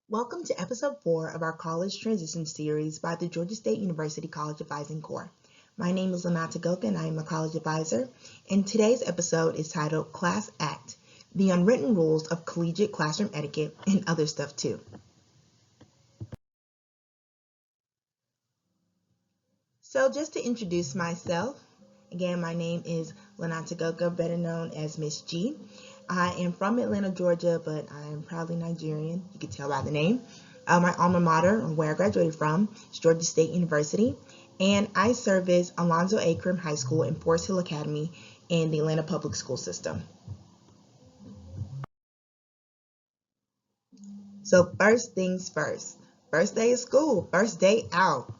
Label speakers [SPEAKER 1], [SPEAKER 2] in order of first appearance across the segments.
[SPEAKER 1] Welcome to episode 4 of our college transition series by the Georgia State University College Advising Corps. My name is Lanata Goka and I am a college advisor, and today's episode is titled Class Act, the Unwritten Rules of Collegiate Classroom Etiquette and Other Stuff Too. So just to introduce myself, again, my name is Lanata Goka, better known as Miss G. I am from Atlanta, Georgia, but I am proudly Nigerian. You can tell by the name. My alma mater, where I graduated from, is Georgia State University, and I service Alonzo A. Krim High School and Forest Hill Academy in the Atlanta public school system. So first things first, first day of school, first day out.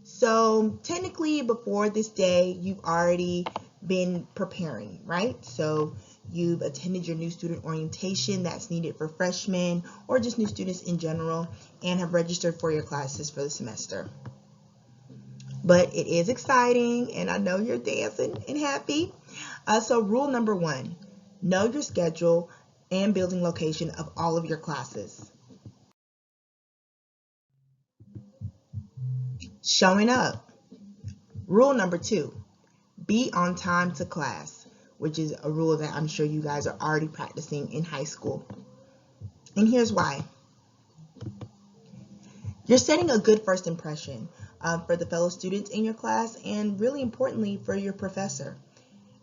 [SPEAKER 1] So technically before this day, you've already been preparing, right? So you've attended your new student orientation that's needed for freshmen or just new students in general and have registered for your classes for the semester. But it is exciting and I know you're dancing and happy. So rule number 1, know your schedule and building location of all of your classes. Showing up. Rule number 2, be on time to class, which is a rule that I'm sure you guys are already practicing in high school. And here's why. You're setting a good first impression for the fellow students in your class and really importantly for your professor.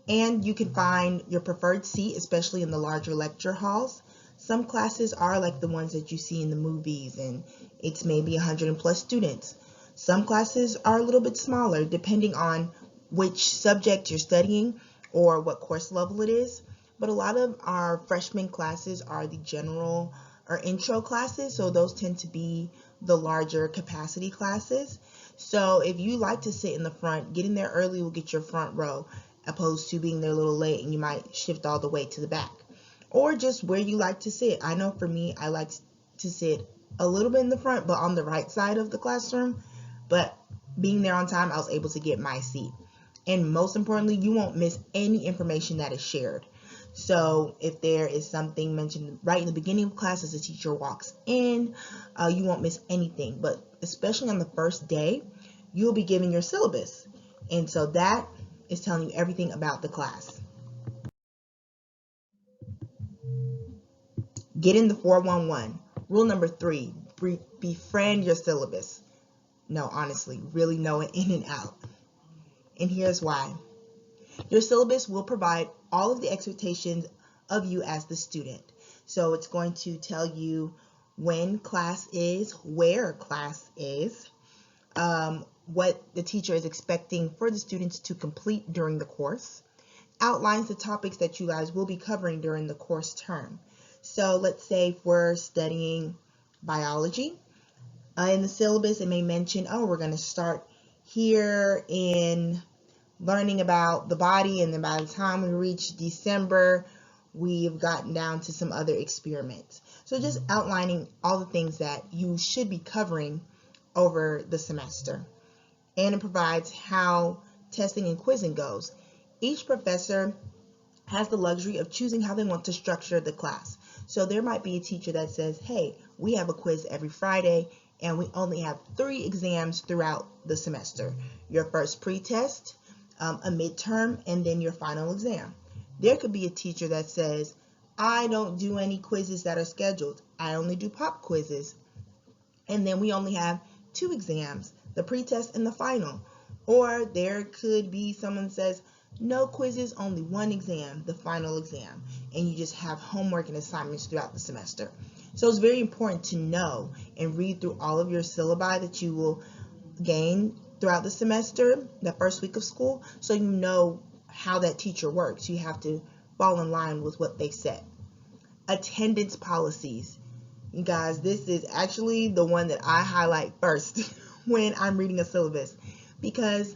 [SPEAKER 1] And you can find your preferred seat, especially in the larger lecture halls. Some classes are like the ones that you see in the movies and it's maybe 100 plus students. Some classes are a little bit smaller depending on which subject you're studying or what course level it is. But a lot of our freshman classes are the general or intro classes, so those tend to be the larger capacity classes. So if you like to sit in the front, getting there early will get your front row, opposed to being there a little late and you might shift all the way to the back. Or just where you like to sit. I know for me, I like to sit a little bit in the front, but on the right side of the classroom. But being there on time, I was able to get my seat. And most importantly, you won't miss any information that is shared. So if there is something mentioned right in the beginning of class as the teacher walks in, you won't miss anything. But especially on the first day, you'll be given your syllabus. And so that is telling you everything about the class. Get in the 411. Rule number 3, befriend your syllabus. No, honestly, really know it in and out. And here's why. Your syllabus will provide all of the expectations of you as the student. So it's going to tell you when class is, where class is, what the teacher is expecting for the students to complete during the course, outlines the topics that you guys will be covering during the course term. So let's say if we're studying biology, in the syllabus it may mention, oh, we're going to start here in learning about the body, and then by the time we reach December, we've gotten down to some other experiments. So just outlining all the things that you should be covering over the semester. And it provides how testing and quizzing goes. Each professor has the luxury of choosing how they want to structure the class. So there might be a teacher that says, hey, we have a quiz every Friday and we only have 3 exams throughout the semester. Your first pre-test, a midterm, and then your final exam. There could be a teacher that says, I don't do any quizzes that are scheduled. I only do pop quizzes. And then we only have 2 exams, the pretest and the final. Or there could be someone that says, no quizzes, only 1 exam, the final exam. And you just have homework and assignments throughout the semester. So it's very important to know and read through all of your syllabi that you will gain throughout the semester, the first week of school, so you know how that teacher works. You have to fall in line with what they said. Attendance policies. You guys, this is actually the one that I highlight first when I'm reading a syllabus, because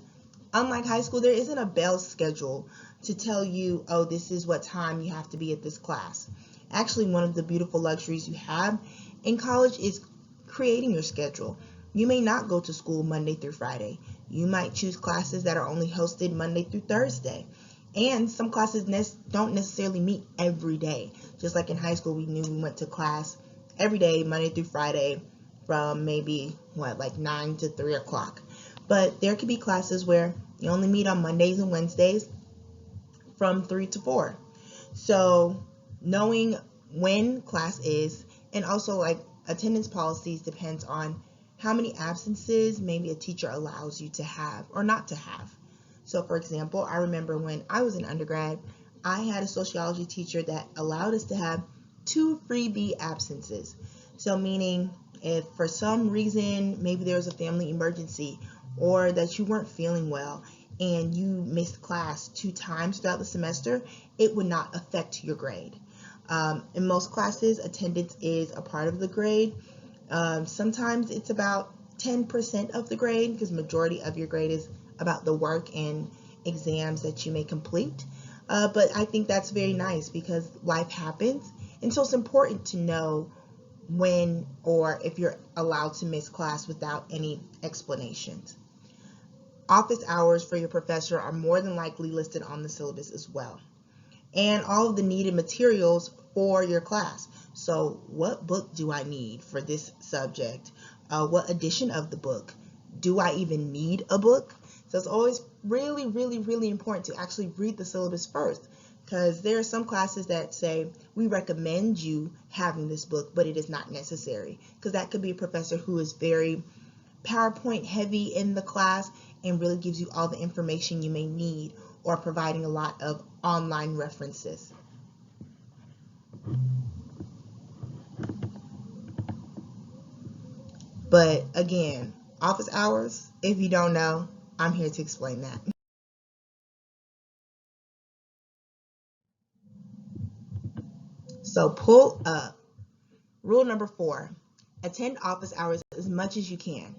[SPEAKER 1] unlike high school, there isn't a bell schedule to tell you, oh, this is what time you have to be at this class. Actually, one of the beautiful luxuries you have in college is creating your schedule. You may not go to school Monday through Friday. You might choose classes that are only hosted Monday through Thursday. And some classes don't necessarily meet every day. Just like in high school, we knew we went to class every day, Monday through Friday, from maybe like 9 to 3 o'clock. But there could be classes where you only meet on Mondays and Wednesdays from 3 to 4. So knowing when class is, and also like attendance policies depends on how many absences maybe a teacher allows you to have or not to have. So for example, I remember when I was an undergrad, I had a sociology teacher that allowed us to have 2 freebie absences. So meaning if for some reason maybe there was a family emergency or that you weren't feeling well and you missed class 2 times throughout the semester, it would not affect your grade. In most classes, attendance is a part of the grade. Sometimes it's about 10% of the grade because majority of your grade is about the work and exams that you may complete. But I think that's very nice because life happens. And so it's important to know when or if you're allowed to miss class without any explanations. Office hours for your professor are more than likely listed on the syllabus as well. And all of the needed materials for your class. So what book do I need for this subject? What edition of the book? Do I even need a book? So it's always really, really, really important to actually read the syllabus first, because there are some classes that say we recommend you having this book, but it is not necessary, because that could be a professor who is very PowerPoint heavy in the class and really gives you all the information you may need, or providing a lot of online references. But again, office hours, if you don't know, I'm here to explain that. So pull up. Rule number 4, attend office hours as much as you can.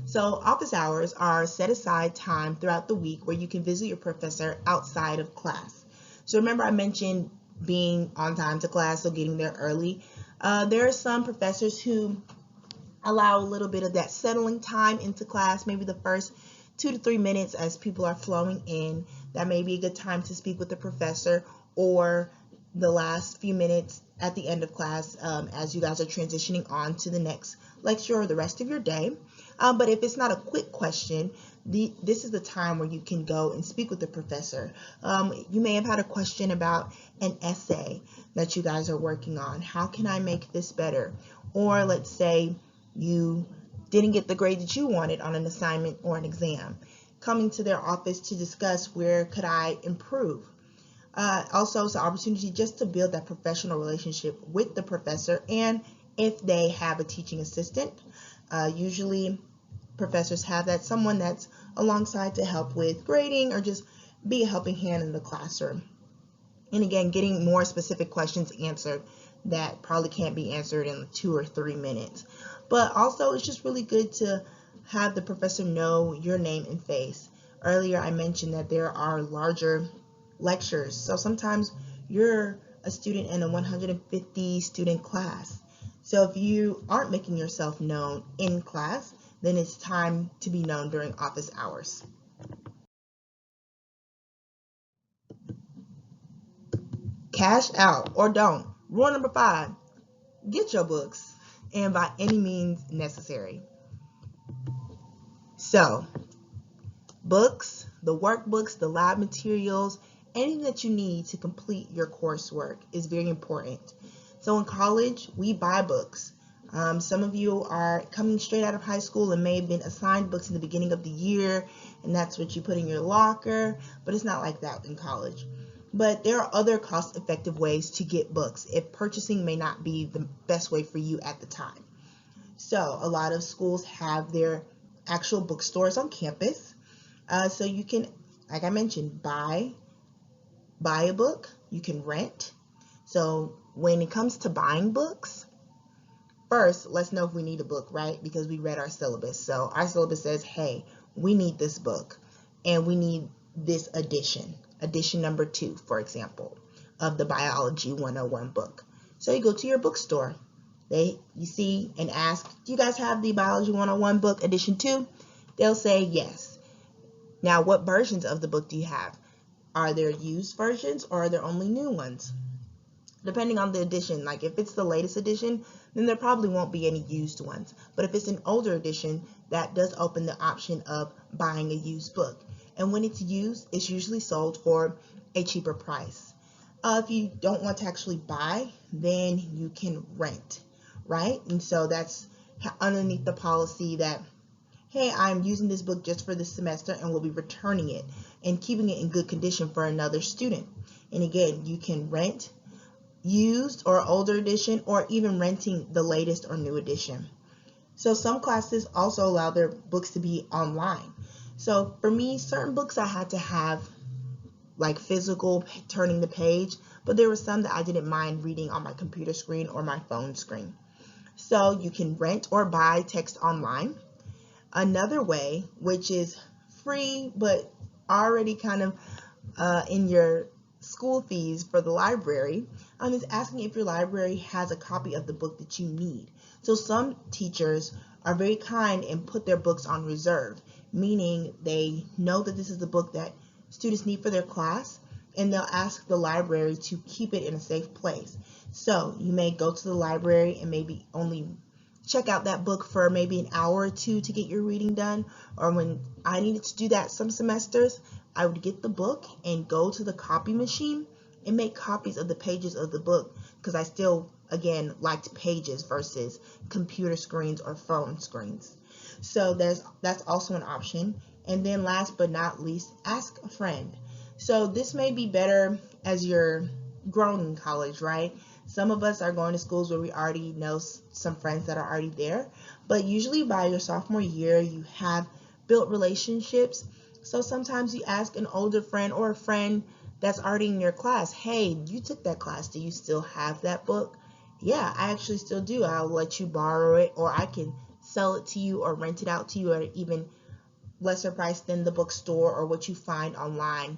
[SPEAKER 1] So office hours are set aside time throughout the week where you can visit your professor outside of class. So remember I mentioned being on time to class, so getting there early. There are some professors who allow a little bit of that settling time into class, maybe the first 2 to 3 minutes as people are flowing in. That may be a good time to speak with the professor, or the last few minutes at the end of class as you guys are transitioning on to the next lecture or the rest of your day. But if it's not a quick question, this is the time where you can go and speak with the professor. You may have had a question about an essay that you guys are working on. How can I make this better? Or let's say you didn't get the grade that you wanted on an assignment or an exam. Coming to their office to discuss where could I improve. Also, it's an opportunity just to build that professional relationship with the professor, and if they have a teaching assistant, usually professors have that, someone that's alongside to help with grading or just be a helping hand in the classroom. And again, getting more specific questions answered that probably can't be answered in 2 or 3 minutes. But also, it's just really good to have the professor know your name and face. Earlier, I mentioned that there are larger lectures. So sometimes you're a student in a 150 student class. So if you aren't making yourself known in class, then it's time to be known during office hours. Cash out or don't. Rule number 5, get your books, and by any means necessary. So books, the workbooks, the lab materials, anything that you need to complete your coursework is very important. So in college, we buy books. Some of you are coming straight out of high school and may have been assigned books in the beginning of the year, and that's what you put in your locker, but it's not like that in college. But there are other cost-effective ways to get books if purchasing may not be the best way for you at the time. So a lot of schools have their actual bookstores on campus. So you can, like I mentioned, buy a book, you can rent. So when it comes to buying books, first, let's know if we need a book, right? Because we read our syllabus. So our syllabus says, hey, we need this book and we need this edition number 2, for example, of the Biology 101 book. So you go to your bookstore, you see and ask, do you guys have the Biology 101 book edition 2? They'll say yes. Now, what versions of the book do you have? Are there used versions or are there only new ones? depending on the edition. Like if it's the latest edition, then there probably won't be any used ones. But if it's an older edition, that does open the option of buying a used book. And when it's used, it's usually sold for a cheaper price. If you don't want to actually buy, then you can rent, right? And so that's underneath the policy that, hey, I'm using this book just for this semester and will be returning it and keeping it in good condition for another student. And again, you can rent used or older edition, or even renting the latest or new edition. So some classes also allow their books to be online. So for me, certain books I had to have like physical turning the page, but there were some that I didn't mind reading on my computer screen or my phone screen. So you can rent or buy text online. Another way, which is free but already kind of in your school fees for the library, is asking if your library has a copy of the book that you need. So some teachers are very kind and put their books on reserve, meaning they know that this is the book that students need for their class, and they'll ask the library to keep it in a safe place. So you may go to the library and maybe only check out that book for maybe an hour or two to get your reading done. Or when I needed to do that some semesters, I would get the book and go to the copy machine and make copies of the pages of the book, because I still, again, liked pages versus computer screens or phone screens. So that's also an option. And then last but not least, ask a friend. So this may be better as you're grown in college, right? Some of us are going to schools where we already know some friends that are already there, but usually by your sophomore year, you have built relationships. So sometimes you ask an older friend or a friend that's already in your class, hey, you took that class, do you still have that book? Yeah, I actually still do. I'll let you borrow it, or I can sell it to you or rent it out to you at an even lesser price than the bookstore or what you find online.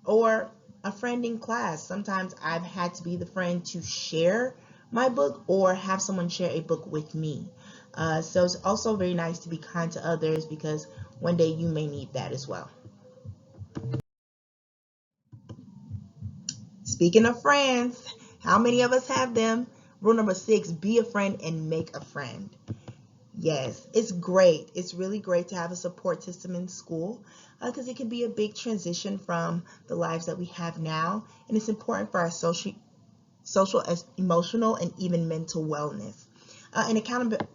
[SPEAKER 1] Or a friend in class. Sometimes I've had to be the friend to share my book or have someone share a book with me. So it's also very nice to be kind to others, because one day you may need that as well. Speaking of friends, how many of us have them? Rule number 6, be a friend and make a friend. Yes, it's great. It's really great to have a support system in school, because it can be a big transition from the lives that we have now. And it's important for our social, emotional, and even mental wellness. And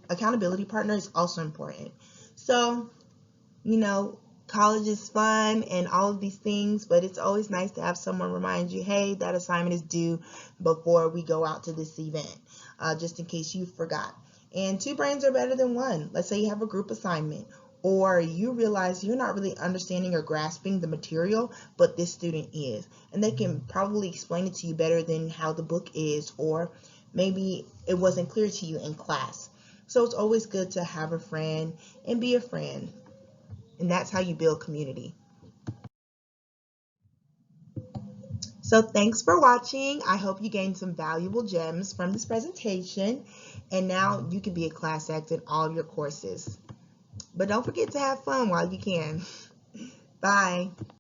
[SPEAKER 1] accountability partner is also important. So, you know, college is fun and all of these things, but it's always nice to have someone remind you, hey, that assignment is due before we go out to this event, just in case you forgot. And two brains are better than one. Let's say you have a group assignment, or you realize you're not really understanding or grasping the material, but this student is. And they can probably explain it to you better than how the book is, or maybe it wasn't clear to you in class. So it's always good to have a friend and be a friend. And that's how you build community. So thanks for watching. I hope you gained some valuable gems from this presentation. And now you can be a class act in all of your courses. But don't forget to have fun while you can. Bye.